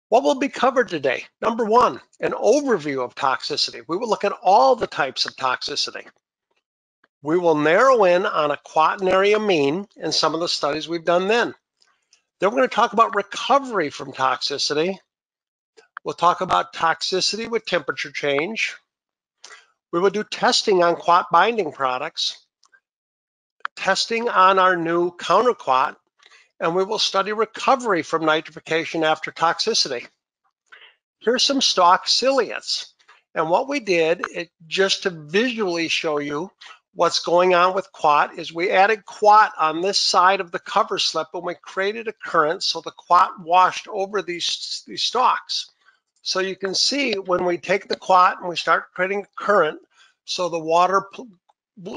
What will be covered today? Number one, an overview of toxicity. We will look at all the types of toxicity. We will narrow in on a quaternary amine and some of the studies we've done then. Then we're going to talk about recovery from toxicity. We'll talk about toxicity with temperature change. We will do testing on Quat binding products, testing on our new CounterQuat, and we will study recovery from nitrification after toxicity. Here's some stock ciliates. And what we did, just to visually show you what's going on with Quat, is we added Quat on this side of the cover slip and we created a current so the Quat washed over these stalks. So you can see when we take the Quat and we start creating a current, so the water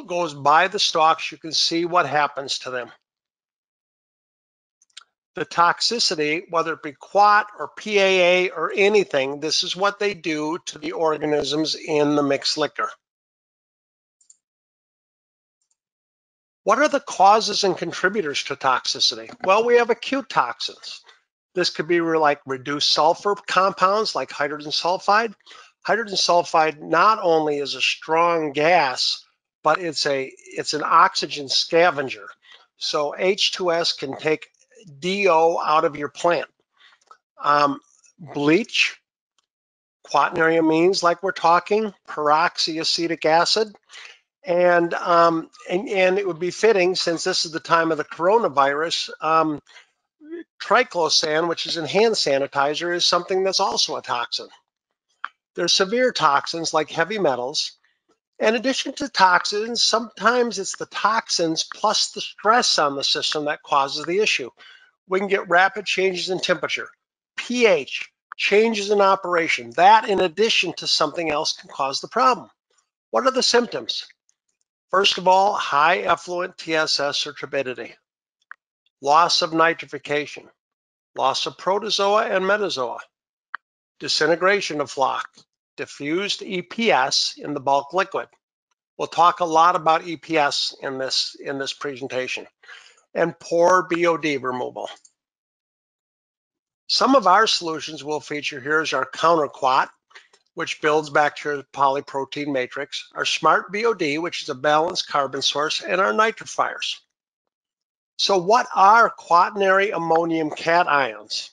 goes by the stalks, you can see what happens to them. The toxicity, whether it be Quat or PAA or anything, this is what they do to the organisms in the mixed liquor. What are the causes and contributors to toxicity? Well, we have acute toxins. This could be like reduced sulfur compounds like hydrogen sulfide. Hydrogen sulfide not only is a strong gas, but it's an oxygen scavenger. So H2S can take DO out of your plant. Bleach, quaternary amines like we're talking, peroxyacetic acid, and it would be fitting, since this is the time of the coronavirus, triclosan, which is in hand sanitizer, is something that's also a toxin. There's severe toxins like heavy metals. In addition to toxins, sometimes it's the toxins plus the stress on the system that causes the issue. We can get rapid changes in temperature, pH, changes in operation. That, in addition to something else, can cause the problem. What are the symptoms? First of all, high effluent TSS or turbidity, loss of nitrification, loss of protozoa and metazoa, disintegration of floc, diffused EPS in the bulk liquid. We'll talk a lot about EPS in this presentation, and poor BOD removal. Some of our solutions we'll feature here is our CounterQuat, which builds bacterial polyprotein matrix, our Smart BOD, which is a balanced carbon source, and our nitrifiers. So what are quaternary ammonium cations?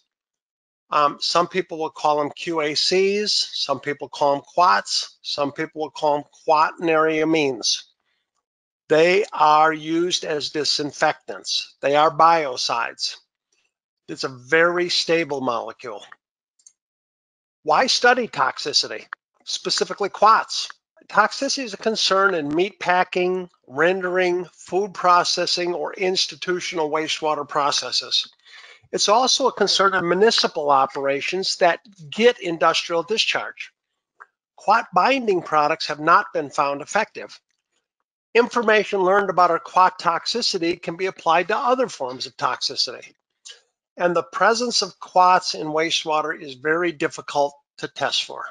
Some people will call them QACs, some people call them Quats, some people will call them quaternary amines. They are used as disinfectants. They are biocides. It's a very stable molecule. Why study toxicity, specifically Quats? Toxicity is a concern in meat packing, rendering, food processing, or institutional wastewater processes. It's also a concern in municipal operations that get industrial discharge. Quat binding products have not been found effective. Information learned about our Quat toxicity can be applied to other forms of toxicity. And the presence of Quats in wastewater is very difficult to test for.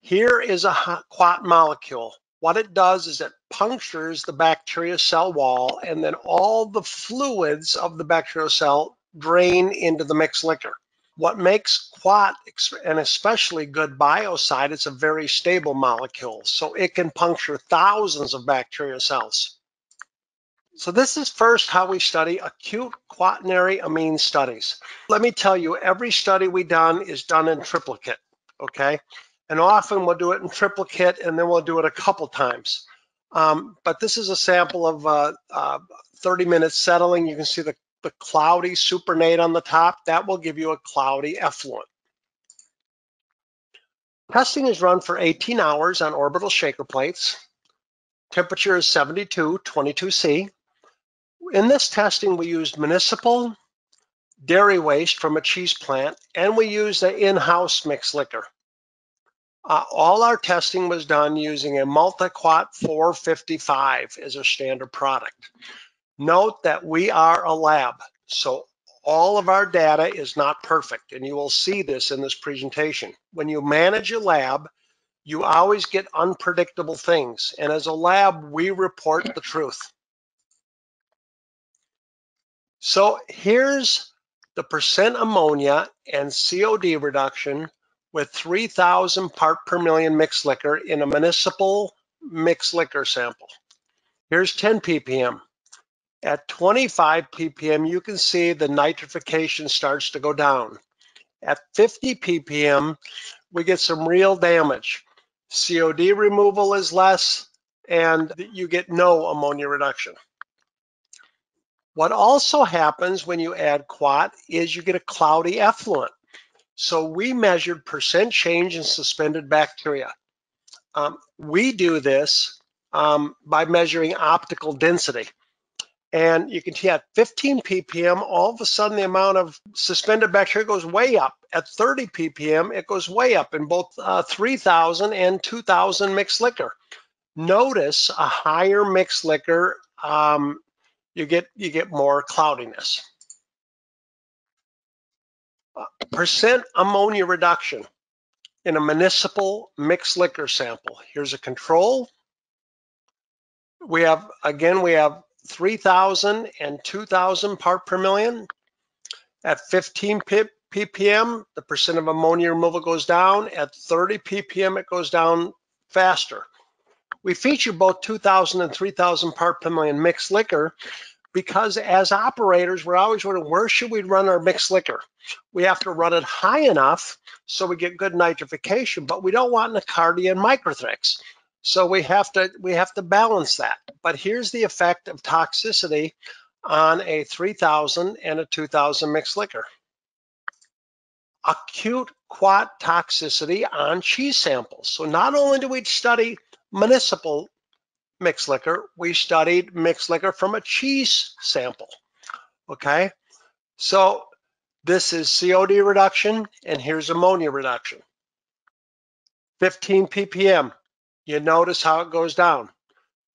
Here is a Quat molecule. What it does is it punctures the bacteria cell wall, and then all the fluids of the bacterial cell drain into the mixed liquor. What makes Quat an especially good biocide, it's a very stable molecule, so it can puncture thousands of bacterial cells. So this is first how we study acute quaternary amine studies. Let me tell you, every study we've done is done in triplicate, okay? And often we'll do it in triplicate and then we'll do it a couple times. But this is a sample of 30 minutes settling. You can see the cloudy supernate on the top. That will give you a cloudy effluent. Testing is run for 18 hours on orbital shaker plates. Temperature is 72, 22°C. In this testing, we used municipal dairy waste from a cheese plant, and we used an in-house mixed liquor. All our testing was done using a MultiQuat 455 as a standard product. Note that we are a lab, so all of our data is not perfect, and you will see this in this presentation. When you manage a lab, you always get unpredictable things, and as a lab, we report the truth. So here's the percent ammonia and COD reduction with 3,000 part per million mixed liquor in a municipal mixed liquor sample. Here's 10 ppm. At 25 ppm, you can see the nitrification starts to go down. At 50 ppm, we get some real damage. COD removal is less, and you get no ammonia reduction. What also happens when you add Quat is you get a cloudy effluent. So we measured percent change in suspended bacteria. We do this by measuring optical density. And you can see at 15 ppm, all of a sudden the amount of suspended bacteria goes way up. At 30 ppm, it goes way up in both 3,000 and 2,000 mixed liquor. Notice a higher mixed liquor, you get more cloudiness. Percent ammonia reduction in a municipal mixed liquor sample. Here's a control. We have 3,000 and 2,000 part per million. At 15 ppm, the percent of ammonia removal goes down. At 30 ppm, it goes down faster. We feature both 2,000 and 3,000 part per million mixed liquor because as operators, we're always wondering, where should we run our mixed liquor? We have to run it high enough so we get good nitrification, but we don't want Nicardia and Microthix. So we have to balance that. But here's the effect of toxicity on a 3,000 and a 2,000 mixed liquor. Acute Quat toxicity on cheese samples. So not only do we study municipal mixed liquor, we studied mixed liquor from a cheese sample. Okay, so this is COD reduction, and here's ammonia reduction. 15 ppm, you notice how it goes down.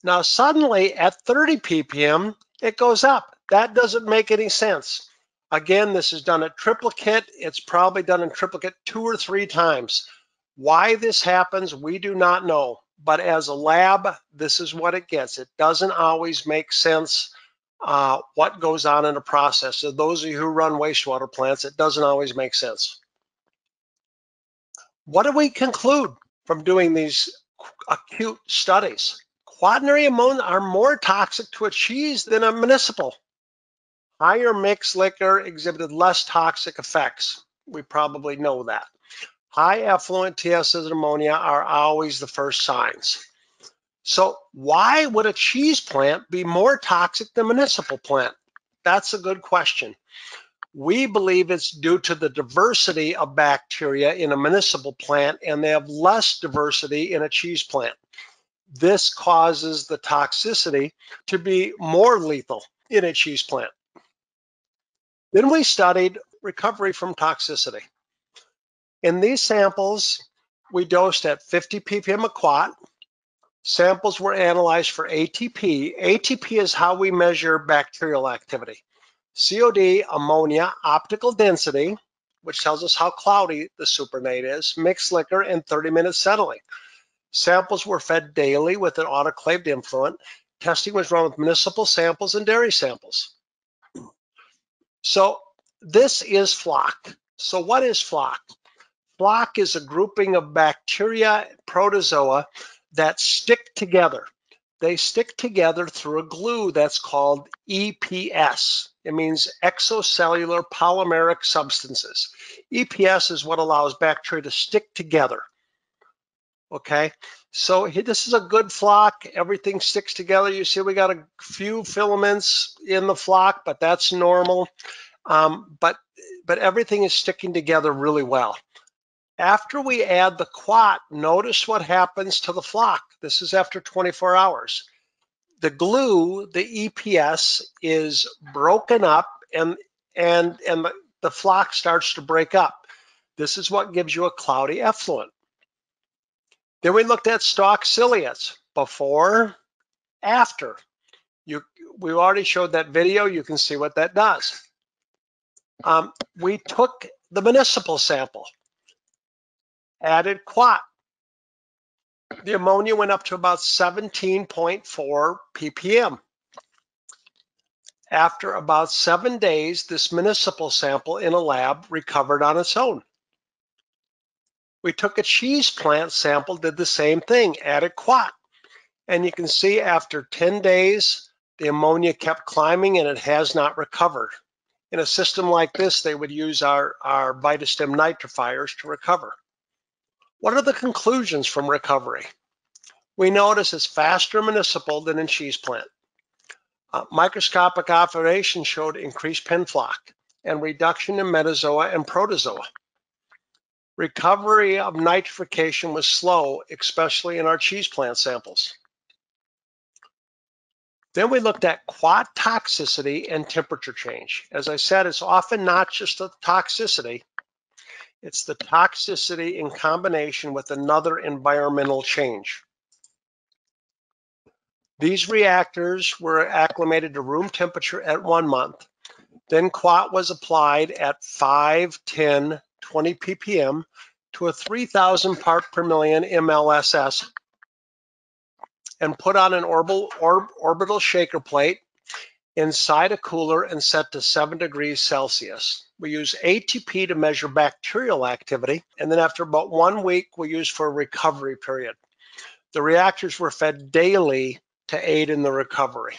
Now suddenly at 30 ppm, it goes up. That doesn't make any sense. Again, this is done at triplicate. It's probably done in triplicate 2 or 3 times. Why this happens, we do not know. But as a lab, this is what it gets. It doesn't always make sense what goes on in a process. So those of you who run wastewater plants, it doesn't always make sense. What do we conclude from doing these acute studies? Quaternary ammonia are more toxic to a cheese than a municipal. Higher mixed liquor exhibited less toxic effects. We probably know that. High effluent TSs and ammonia are always the first signs. So why would a cheese plant be more toxic than a municipal plant? That's a good question. We believe it's due to the diversity of bacteria in a municipal plant, and they have less diversity in a cheese plant. This causes the toxicity to be more lethal in a cheese plant. Then we studied recovery from toxicity. In these samples, we dosed at 50 ppm of Quat. Samples were analyzed for ATP. ATP is how we measure bacterial activity. COD, ammonia, optical density, which tells us how cloudy the supernate is, mixed liquor, and 30-minute settling. Samples were fed daily with an autoclaved influent. Testing was run with municipal samples and dairy samples. So this is flock. So what is flock? Flock is a grouping of bacteria, protozoa that stick together. They stick together through a glue that's called EPS. It means exocellular polymeric substances. EPS is what allows bacteria to stick together. Okay, so this is a good flock. Everything sticks together. You see we got a few filaments in the flock, but that's normal. But everything is sticking together really well. After we add the Quat, notice what happens to the flock. This is after 24 hours. The glue, the EPS, is broken up and the flock starts to break up. This is what gives you a cloudy effluent. Then we looked at stalk ciliates, before, after. We already showed that video. You can see what that does. We took the municipal sample, added Quat. The ammonia went up to about 17.4 ppm. After about 7 days, this municipal sample in a lab recovered on its own. We took a cheese plant sample, did the same thing, added Quat. And you can see after 10 days, the ammonia kept climbing and it has not recovered. In a system like this, they would use our VitaStim nitrifiers to recover. What are the conclusions from recovery? We notice it's faster municipal than in cheese plant. Microscopic observation showed increased pen flock and reduction in metazoa and protozoa. Recovery of nitrification was slow, especially in our cheese plant samples. Then we looked at quat toxicity and temperature change. As I said, it's often not just the toxicity, it's the toxicity in combination with another environmental change. These reactors were acclimated to room temperature at 1 month. Then Quat was applied at 5, 10, 20 ppm to a 3,000 part per million MLSS and put on an orbital shaker plate inside a cooler and set to 7 degrees Celsius. We use ATP to measure bacterial activity, and then after about 1 week, we use for a recovery period. The reactors were fed daily to aid in the recovery.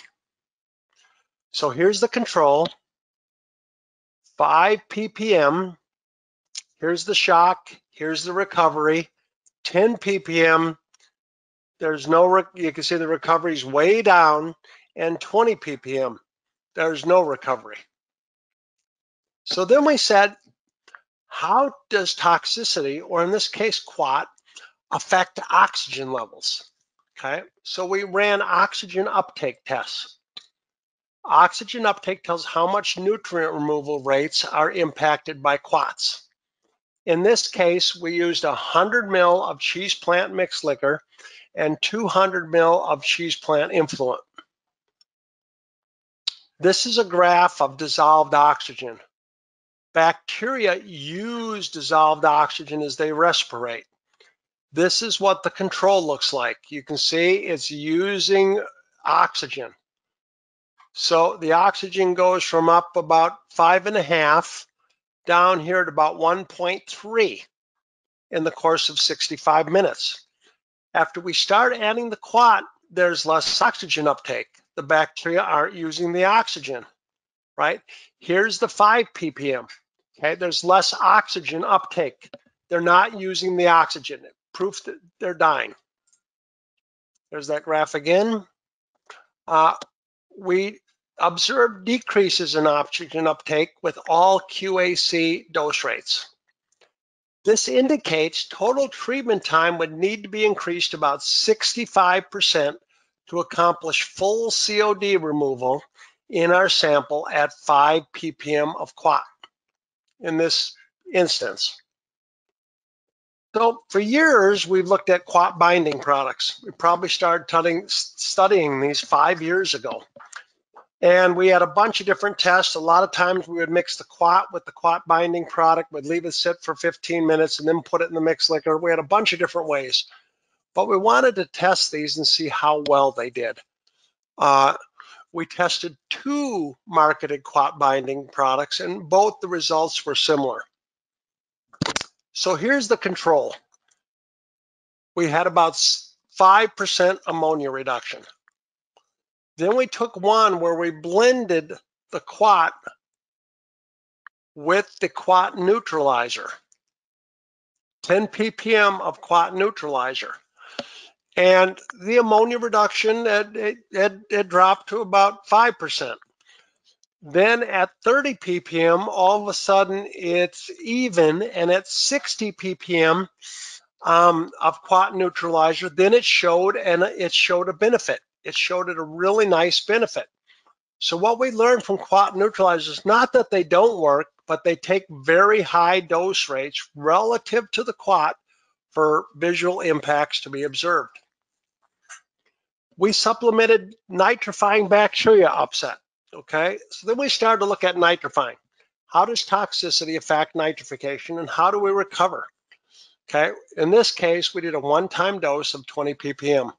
So here's the control, 5 ppm, here's the shock, here's the recovery, 10 ppm, there's no, you can see the recovery is way down, and 20 ppm, there's no recovery. So then we said, how does toxicity, or in this case, Quat, affect oxygen levels? Okay, so we ran oxygen uptake tests. Oxygen uptake tells how much nutrient removal rates are impacted by Quats. In this case, we used 100 ml of cheese plant mixed liquor and 200 ml of cheese plant influent. This is a graph of dissolved oxygen. Bacteria use dissolved oxygen as they respirate. This is what the control looks like. You can see it's using oxygen. So the oxygen goes from up about 5.5 down here at about 1.3 in the course of 65 minutes. After we start adding the Quat, there's less oxygen uptake. The bacteria aren't using the oxygen, right? Here's the 5 ppm. Okay, there's less oxygen uptake. They're not using the oxygen. Proof that they're dying. There's that graph again. We observed decreases in oxygen uptake with all QAC dose rates. This indicates total treatment time would need to be increased about 65% to accomplish full COD removal in our sample at 5 ppm of Quat in this instance. So for years, we've looked at Quat binding products. We probably started studying these 5 years ago. And we had a bunch of different tests. A lot of times we would mix the Quat with the Quat binding product, we'd leave it sit for 15 minutes and then put it in the mixed liquor. We had a bunch of different ways. But we wanted to test these and see how well they did. We tested 2 marketed Quat binding products and both the results were similar. So here's the control. We had about 5% ammonia reduction. Then we took one where we blended the Quat with the Quat neutralizer, 10 ppm of Quat neutralizer. And the ammonia reduction had dropped to about 5%. Then at 30 ppm, all of a sudden it's even, and at 60 ppm of Quat neutralizer, then it showed a benefit. It showed it a really nice benefit. So what we learned from Quat neutralizers is not that they don't work, but they take very high dose rates relative to the Quat for visual impacts to be observed. We supplemented nitrifying bacteria upset, okay? So then we started to look at nitrifying. How does toxicity affect nitrification and how do we recover? Okay, in this case, we did a one-time dose of 20 ppm.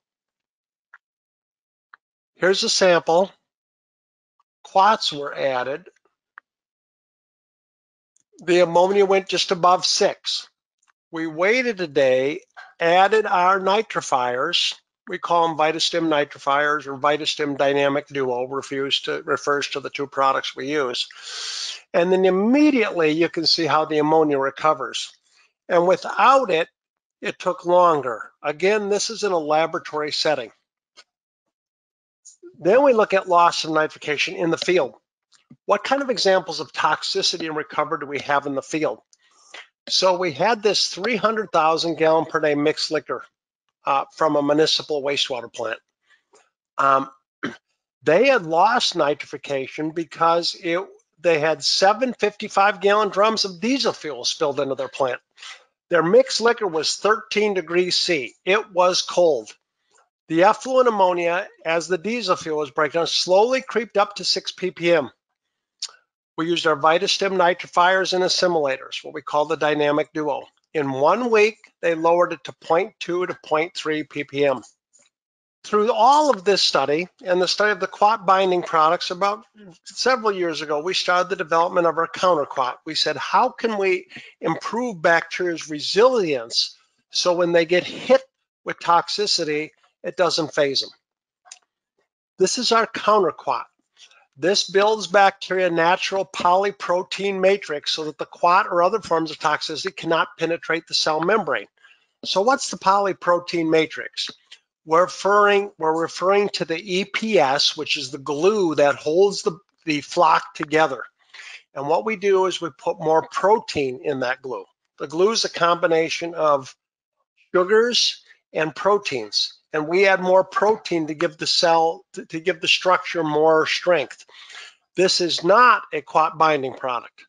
Here's a sample, quats were added, the ammonia went just above 6. We waited a day, added our nitrifiers. We call them VitaStim nitrifiers or VitaStim Dynamic Duo, refers to the two products we use. And then immediately you can see how the ammonia recovers. And without it, it took longer. Again, this is in a laboratory setting. Then we look at loss of nitrification in the field. What kind of examples of toxicity and recovery do we have in the field? So we had this 300,000 gallon per day mixed liquor from a municipal wastewater plant. They had lost nitrification because they had 7 55-gallon drums of diesel fuel spilled into their plant. Their mixed liquor was 13 degrees C. It was cold. The effluent ammonia, as the diesel fuel was breaking down, slowly creeped up to 6 ppm. We used our VitaStim nitrifiers and assimilators, what we call the dynamic duo. In 1 week, they lowered it to 0.2 to 0.3 ppm. Through all of this study and the study of the Quat binding products, about several years ago, we started the development of our CounterQuat. We said, how can we improve bacteria's resilience so when they get hit with toxicity, it doesn't phase them? This is our CounterQuat. This builds bacteria natural polyprotein matrix so that the quat or other forms of toxicity cannot penetrate the cell membrane. So what's the polyprotein matrix? We're referring to the EPS, which is the glue that holds the flock together. And what we do is we put more protein in that glue. The glue is a combination of sugars and proteins. And we add more protein to give the cell, to give the structure more strength. This is not a Quat binding product.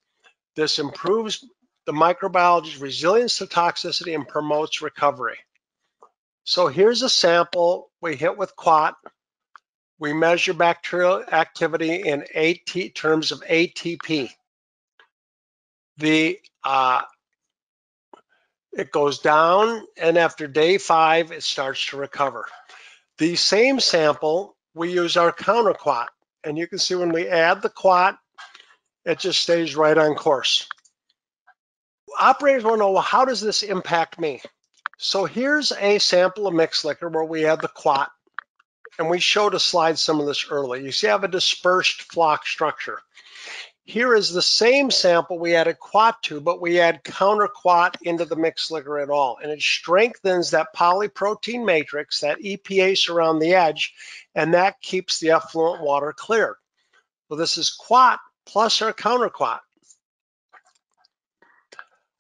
This improves the microbiology's resilience to toxicity and promotes recovery. So here's a sample we hit with Quat. We measure bacterial activity in terms of ATP. It goes down, and after day 5, it starts to recover. The same sample, we use our CounterQuat, and you can see when we add the Quat, it just stays right on course. Operators want to know, well, how does this impact me? So here's a sample of mixed liquor where we add the Quat, and we showed a slide some of this earlier. You see I have a dispersed flock structure. Here is the same sample we added Quat to, but we add CounterQuat into the mixed liquor at all. And it strengthens that polyprotein matrix, that EPase around the edge, and that keeps the effluent water clear. So this is Quat plus our CounterQuat.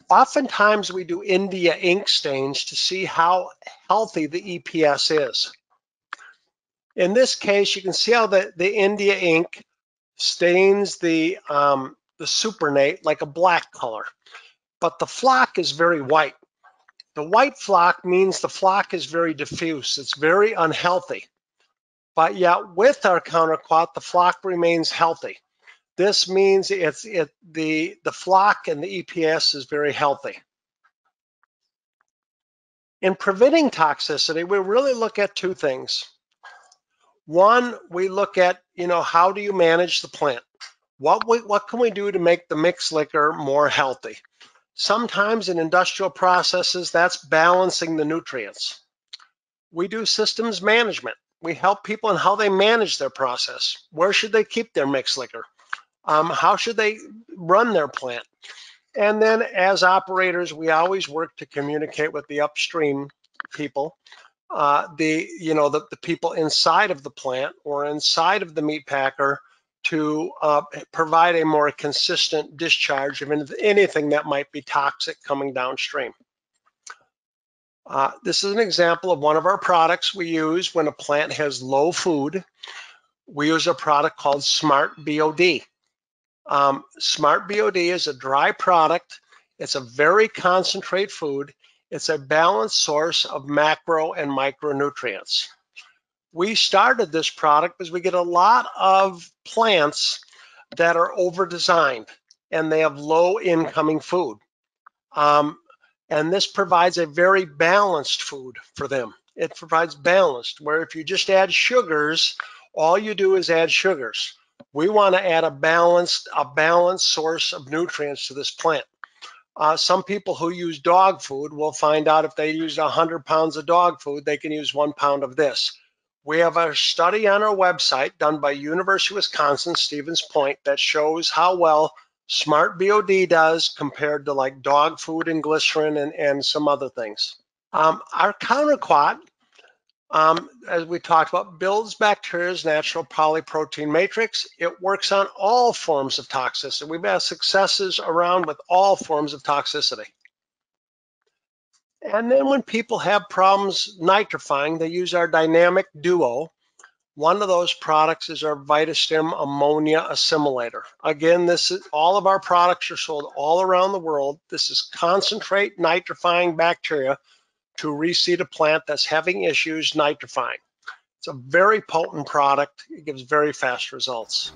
Oftentimes we do India ink stains to see how healthy the EPS is. In this case, you can see how the India ink stains the supernate like a black color, but the flock is very white. The white flock means the flock is very diffuse. It's very unhealthy. But yet with our CounterQuat, the flock remains healthy. This means the flock and the EPS is very healthy. In preventing toxicity, we really look at 2 things. One, we look at, how do you manage the plant? What can we do to make the mixed liquor more healthy? Sometimes in industrial processes, that's balancing the nutrients. We do systems management. We help people in how they manage their process. Where should they keep their mixed liquor? How should they run their plant? And then as operators, we always work to communicate with the upstream people, the people inside of the plant or inside of the meat packer to provide a more consistent discharge of anything that might be toxic coming downstream. This is an example of one of our products we use when a plant has low food. We use a product called Smart BOD. Smart BOD is a dry product. It's a very concentrate food. It's a balanced source of macro and micronutrients. We started this product because we get a lot of plants that are over-designed and they have low incoming food. And this provides a very balanced food for them. It provides balanced, where if you just add sugars, all you do is add sugars. We want to add a balanced source of nutrients to this plant. Some people who use dog food will find out if they use 100 pounds of dog food, they can use 1 pound of this. We have a study on our website done by University of Wisconsin, Stevens Point, that shows how well Smart BOD does compared to like dog food and glycerin and some other things. Our CounterQuat, as we talked about, builds bacteria's natural polyprotein matrix. It works on all forms of toxicity. We've had successes around with all forms of toxicity. And then when people have problems nitrifying, they use our dynamic duo. One of those products is our VitaStim ammonia assimilator. Again, all of our products are sold all around the world. This is concentrate nitrifying bacteria to reseed a plant that's having issues nitrifying. It's a very potent product. It gives very fast results.